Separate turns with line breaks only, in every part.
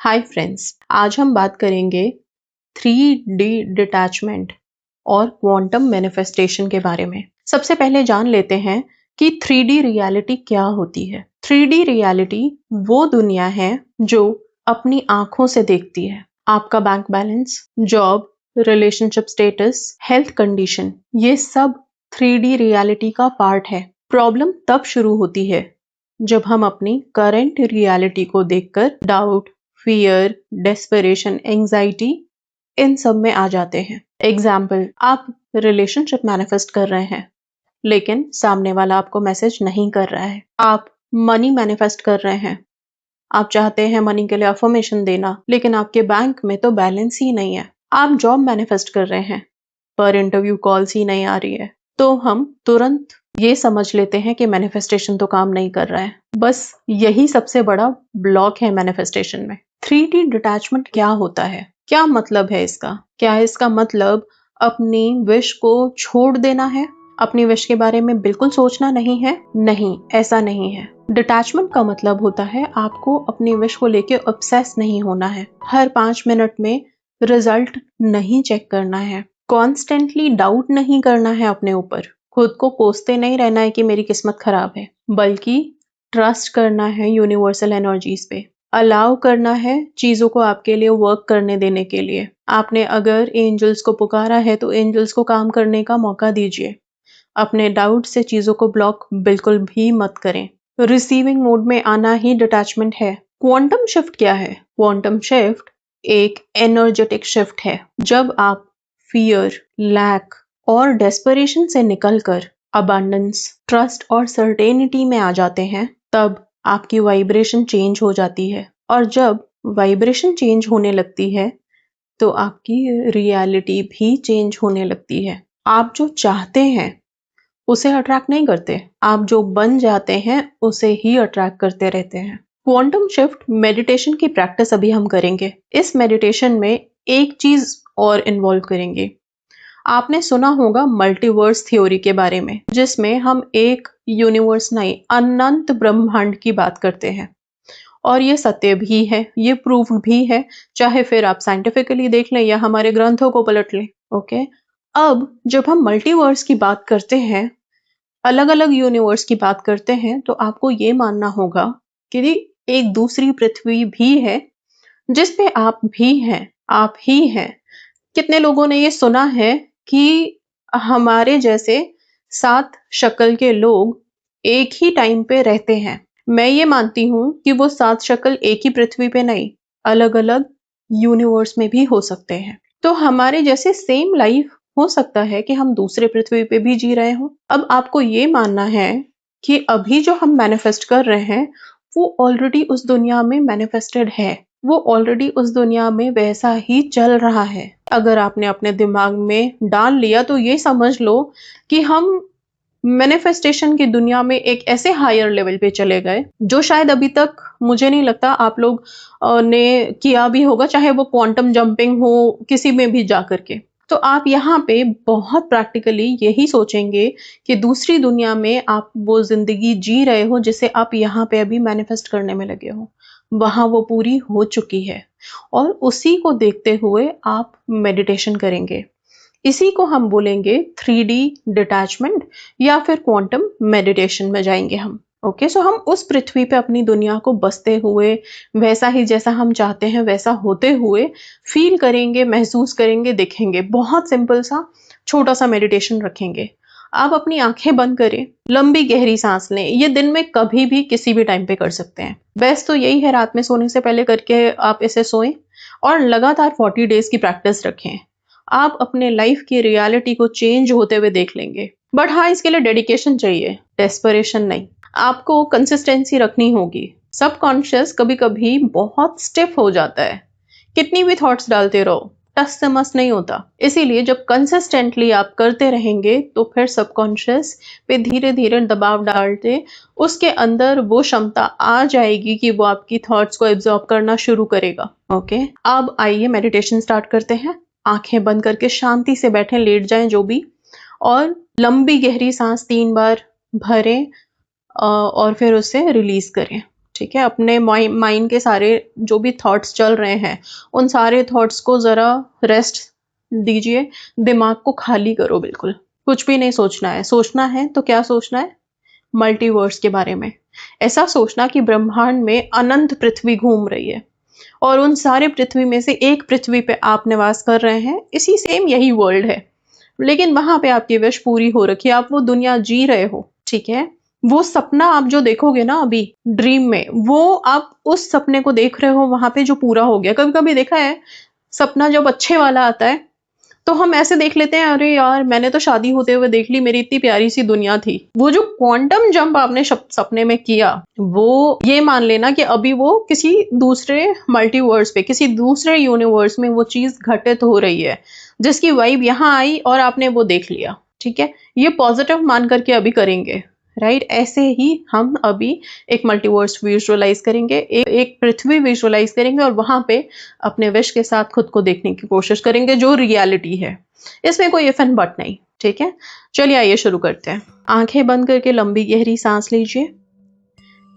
Hi friends, आज हम बात करेंगे 3D डिटैचमेंट और क्वांटम मैनिफेस्टेशन के बारे में। सबसे पहले जान लेते हैं कि 3D रियलिटी क्या होती है। 3D रियलिटी वो दुनिया है जो अपनी आंखों से देखती है। आपका bank balance, job, relationship status, health condition, ये सब 3D रियलिटी का पार्ट है। प्रॉब्लम तब शुरू होती है जब हम अपनी करंट रियलिटी को देखकर डाउट, फियर, डेस्परेशन, एंजाइटी इन सब में आ जाते हैं। एग्जाम्पल, आप रिलेशनशिप मैनिफेस्ट कर रहे हैं लेकिन सामने वाला आपको मैसेज नहीं कर रहा है। आप मनी मैनिफेस्ट कर रहे हैं, आप चाहते हैं मनी के लिए अफर्मेशन देना लेकिन आपके बैंक में तो बैलेंस ही नहीं है। आप जॉब मैनिफेस्ट कर रहे हैं पर इंटरव्यू कॉल्स ही नहीं आ रही है, तो हम तुरंत ये समझ लेते हैं कि मैनिफेस्टेशन तो काम नहीं कर रहा है। बस यही सबसे बड़ा ब्लॉक है मैनिफेस्टेशन में। 3D डिटैचमेंट क्या होता है? क्या मतलब है इसका? क्या इसका मतलब अपनी विश को छोड़ देना है? अपनी विश के बारे में बिल्कुल सोचना नहीं है? नहीं, ऐसा नहीं है। डिटैचमेंट का मतलब होता है आपको अपनी विश को लेके ऑब्सेस नहीं होना है। हर 5 मिनट में रिजल्ट नहीं चेक करना है। कॉन्स्टेंटली डाउट नहीं करना है अपने ऊपर। खुद को कोसते नहीं रहना है कि मेरी किस्मत खराब है, बल्कि ट्रस्ट करना है यूनिवर्सल एनर्जीज पे। अलाउ करना है चीजों को आपके लिए वर्क करने देने के लिए। आपने अगर एंजल्स को पुकारा है तो एंजल्स को काम करने का मौका दीजिए। अपने डाउट से चीजों को ब्लॉक बिल्कुल भी मत करें। रिसीविंग मोड में आना ही डिटैचमेंट है। क्वांटम शिफ्ट क्या है? क्वांटम शिफ्ट एक एनर्जेटिक शिफ्ट है। जब आप फियर, लैक और डेस्परेशन से निकलकर अबंडेंस, ट्रस्ट और सर्टेनिटी में आ जाते हैं, तब आपकी वाइब्रेशन चेंज हो जाती है। और जब वाइब्रेशन चेंज होने लगती है तो आपकी रियलिटी भी चेंज होने लगती है। आप जो चाहते हैं उसे अट्रैक्ट नहीं करते, आप जो बन जाते हैं उसे ही अट्रैक्ट करते रहते हैं। क्वांटम शिफ्ट मेडिटेशन की प्रैक्टिस अभी हम करेंगे। इस मेडिटेशन में एक चीज और इन्वॉल्व करेंगे। आपने सुना होगा मल्टीवर्स थ्योरी के बारे में, जिसमें हम एक यूनिवर्स नहीं, अनंत ब्रह्मांड की बात करते हैं। और ये सत्य भी है, ये प्रूफ भी है, चाहे फिर आप साइंटिफिकली देख लें या हमारे ग्रंथों को पलट लें। ओके, अब जब हम मल्टीवर्स की बात करते हैं, अलग अलग यूनिवर्स की बात करते हैं, तो आपको ये मानना होगा कि एक दूसरी पृथ्वी भी है जिसपे आप भी हैं, आप ही हैं। कितने लोगों ने ये सुना है कि हमारे जैसे 7 शक्ल के लोग एक ही टाइम पे रहते हैं। मैं ये मानती हूँ कि वो 7 शक्ल एक ही पृथ्वी पे नहीं, अलग अलग यूनिवर्स में भी हो सकते हैं। तो हमारे जैसे सेम लाइफ हो सकता है कि हम दूसरे पृथ्वी पे भी जी रहे हों। अब आपको ये मानना है कि अभी जो हम मैनिफेस्ट कर रहे हैं वो ऑलरेडी उस दुनिया में मैनिफेस्टेड है, वो ऑलरेडी उस दुनिया में वैसा ही चल रहा है। अगर आपने अपने दिमाग में डाल लिया तो ये समझ लो कि हम मैनिफेस्टेशन की दुनिया में एक ऐसे हायर लेवल पे चले गए जो शायद अभी तक मुझे नहीं लगता आप लोग ने किया भी होगा, चाहे वो क्वांटम जंपिंग हो, किसी में भी जा करके। तो आप यहाँ पे बहुत प्रैक्टिकली यही सोचेंगे कि दूसरी दुनिया में आप वो जिंदगी जी रहे हो जिसे आप यहाँ पे अभी मैनिफेस्ट करने में लगे हो, वहां वो पूरी हो चुकी है। और उसी को देखते हुए आप मेडिटेशन करेंगे। इसी को हम बोलेंगे 3D डिटैचमेंट या फिर क्वांटम मेडिटेशन में जाएंगे हम। ओके, सो हम उस पृथ्वी पे अपनी दुनिया को बसते हुए, वैसा ही जैसा हम चाहते हैं वैसा होते हुए फील करेंगे, महसूस करेंगे, दिखेंगे। बहुत सिंपल सा छोटा सा मेडिटेशन रखेंगे। आप अपनी आंखें बंद करें, लंबी गहरी सांस लें। ये दिन में कभी भी किसी भी टाइम पे कर सकते हैं। बेस्ट तो यही है रात में सोने से पहले करके आप इसे सोएं और लगातार 40 डेज की प्रैक्टिस रखें। आप अपने लाइफ की रियलिटी को चेंज होते हुए देख लेंगे। बट हाँ, इसके लिए डेडिकेशन चाहिए, डेस्परेशन नहीं। आपको कंसिस्टेंसी रखनी होगी। सबकॉन्शियस कभी कभी बहुत स्टिफ हो जाता है, कितनी भी थॉट्स डालते रहो, टस से मस नहीं होता। इसीलिए जब कंसिस्टेंटली आप करते रहेंगे तो फिर सबकॉन्शियस पे धीरे धीरे दबाव डालते उसके अंदर वो क्षमता आ जाएगी कि वो आपकी थॉट्स को एब्जॉर्ब करना शुरू करेगा। ओके, अब आइए मेडिटेशन स्टार्ट करते हैं। आंखें बंद करके शांति से बैठें, लेट जाएं जो भी, और लंबी गहरी सांस 3 बार भरें और फिर उसे रिलीज करें। ठीक है, अपने माइंड के सारे जो भी थॉट्स चल रहे हैं, उन सारे थॉट्स को ज़रा रेस्ट दीजिए, दिमाग को खाली करो बिल्कुल। कुछ भी नहीं सोचना है तो क्या सोचना है? मल्टीवर्स के बारे में। ऐसा सोचना कि ब्रह्मांड में अनंत पृथ्वी घूम रही है और उन सारे पृथ्वी में से एक पृथ्वी पे आप निवास कर रहे हैं, इसी सेम यही वर्ल्ड है। लेकिन वहां पे आपकी विश पूरी हो रखी है, आप वो दुनिया जी रहे हो, ठीक है? वो सपना आप जो देखोगे ना अभी ड्रीम में, वो आप उस सपने को देख रहे हो वहां पे जो पूरा हो गया। कभी कभी देखा है सपना जब अच्छे वाला आता है तो हम ऐसे देख लेते हैं, अरे यार मैंने तो शादी होते हुए देख ली, मेरी इतनी प्यारी सी दुनिया थी। वो जो क्वांटम जंप आपने सपने में किया, वो ये मान लेना कि अभी वो किसी दूसरे मल्टीवर्स पे, किसी दूसरे यूनिवर्स में वो चीज घटित हो रही है, जिसकी वाइब यहाँ आई और आपने वो देख लिया। ठीक है, ये पॉजिटिव मान करके अभी करेंगे, राइट? ऐसे ही हम अभी एक मल्टीवर्स विजुअलाइज करेंगे, एक पृथ्वी विजुअलाइज करेंगे और वहां पे अपने विश के साथ खुद को देखने की कोशिश करेंगे जो रियलिटी है। इसमें कोई इफ एंड बट नहीं, ठीक है? चलिए आइए शुरू करते हैं। आंखें बंद करके लंबी गहरी सांस लीजिए।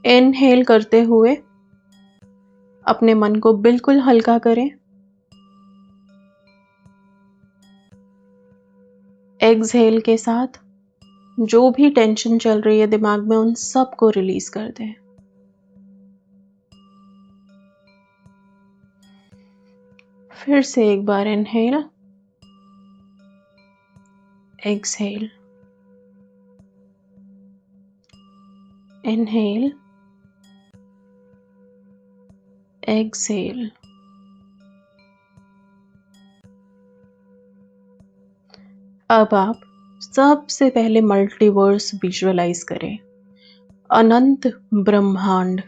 इनहेल करते हुए अपने मन को बिल्कुल हल्का करें। एक्सहेल के साथ जो भी टेंशन चल रही है दिमाग में, उन सब को रिलीज कर दें। फिर से एक बार इनहेल, एक्सहेल, इनहेल, एक्सहेल। अब आप सबसे पहले मल्टीवर्स विजुअलाइज करें, अनंत ब्रह्मांड।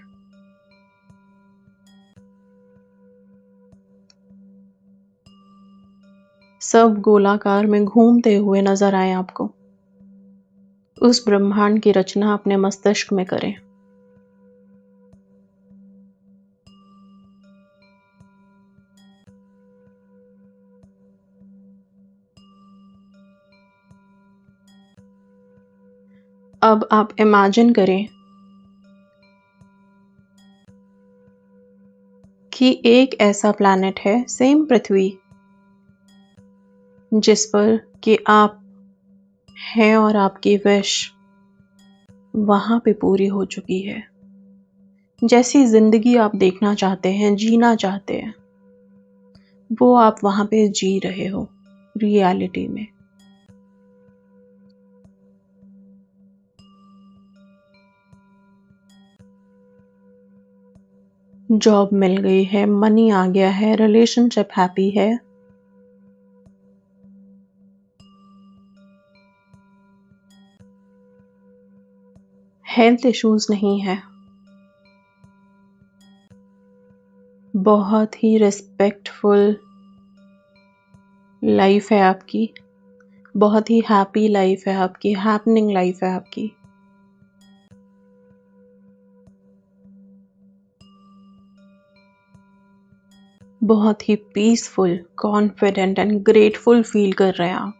सब गोलाकार में घूमते हुए नजर आए आपको। उस ब्रह्मांड की रचना अपने मस्तिष्क में करें। अब आप इमेजिन करें कि एक ऐसा प्लैनेट है, सेम पृथ्वी, जिस पर कि आप हैं और आपकी विश वहां पे पूरी हो चुकी है। जैसी जिंदगी आप देखना चाहते हैं, जीना चाहते हैं, वो आप वहां पे जी रहे हो रियलिटी में। जॉब मिल गई है, मनी आ गया है, रिलेशनशिप हैप्पी है, हेल्थ इश्यूज नहीं है, बहुत ही रिस्पेक्टफुल लाइफ है आपकी, बहुत ही हैप्पी लाइफ है आपकी, हैपनिंग लाइफ है आपकी। बहुत ही peaceful, confident and grateful feel कर रहे हैं आप।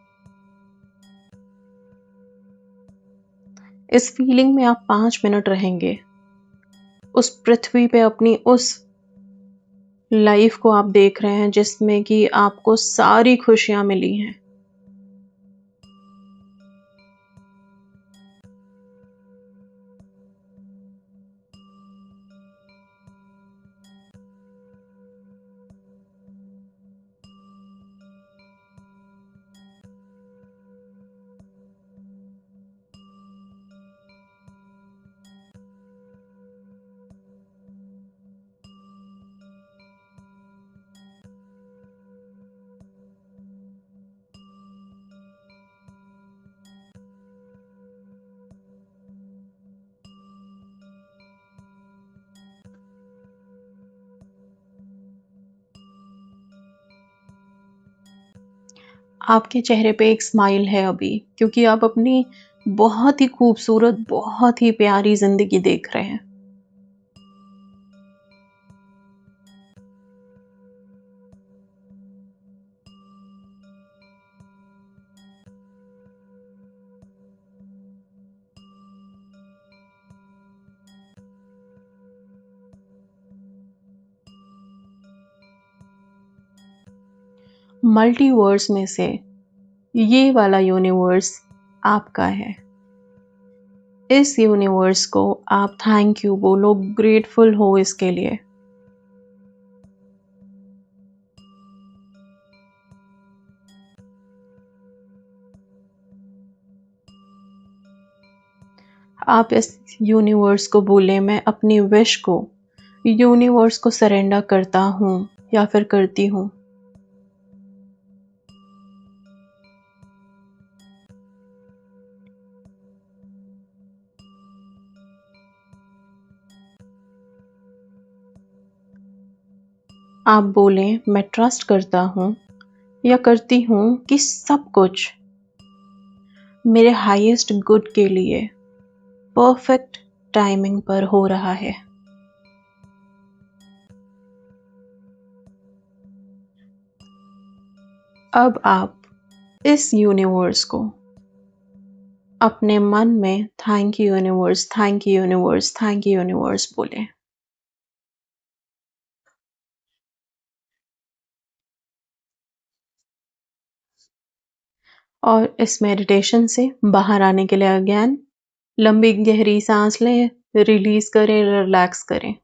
इस फीलिंग में आप 5 मिनट रहेंगे। उस पृथ्वी पे अपनी उस लाइफ को आप देख रहे हैं जिसमें कि आपको सारी खुशियां मिली हैं। आपके चेहरे पे एक स्माइल है अभी, क्योंकि आप अपनी बहुत ही खूबसूरत, बहुत ही प्यारी जिंदगी देख रहे हैं। मल्टीवर्स में से ये वाला यूनिवर्स आपका है। इस यूनिवर्स को आप थैंक यू बोलो, ग्रेटफुल हो इसके लिए। आप इस यूनिवर्स को बोले, मैं अपनी विश को यूनिवर्स को सरेंडर करता हूँ या फिर करती हूँ। आप बोले, मैं ट्रस्ट करता हूँ या करती हूँ कि सब कुछ मेरे हाईएस्ट गुड के लिए परफेक्ट टाइमिंग पर हो रहा है। अब आप इस यूनिवर्स को अपने मन में thank you universe, thank you universe, thank you universe बोले। और इस मेडिटेशन से बाहर आने के लिए अगेन लंबी गहरी सांस लें, रिलीज करें, रिलैक्स करें।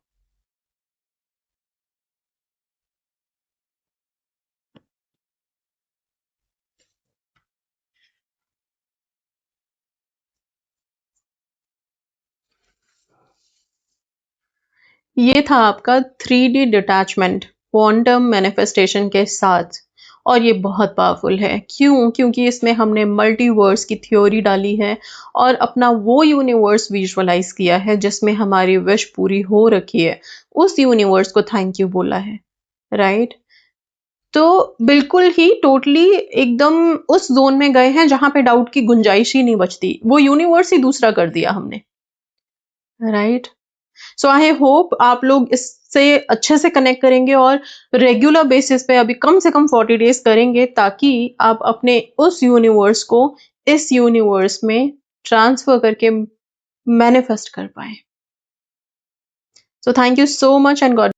ये था आपका 3D डिटैचमेंट क्वांटम मैनिफेस्टेशन के साथ। और ये बहुत पावरफुल है। क्यों? क्योंकि इसमें हमने मल्टीवर्स की थ्योरी डाली है और अपना वो यूनिवर्स विजुअलाइज किया है जिसमें हमारी विश पूरी हो रखी है। उस यूनिवर्स को थैंक यू बोला है, राइट? तो बिल्कुल ही टोटली एकदम उस जोन में गए हैं जहां पे डाउट की गुंजाइश ही नहीं बचती। वो यूनिवर्स ही दूसरा कर दिया हमने, राइट? सो आई होप आप लोग इससे अच्छे से कनेक्ट करेंगे और रेगुलर बेसिस पे अभी कम से कम 40 डेज करेंगे ताकि आप अपने उस यूनिवर्स को इस यूनिवर्स में ट्रांसफर करके मैनिफेस्ट कर पाए। So thank you so much and God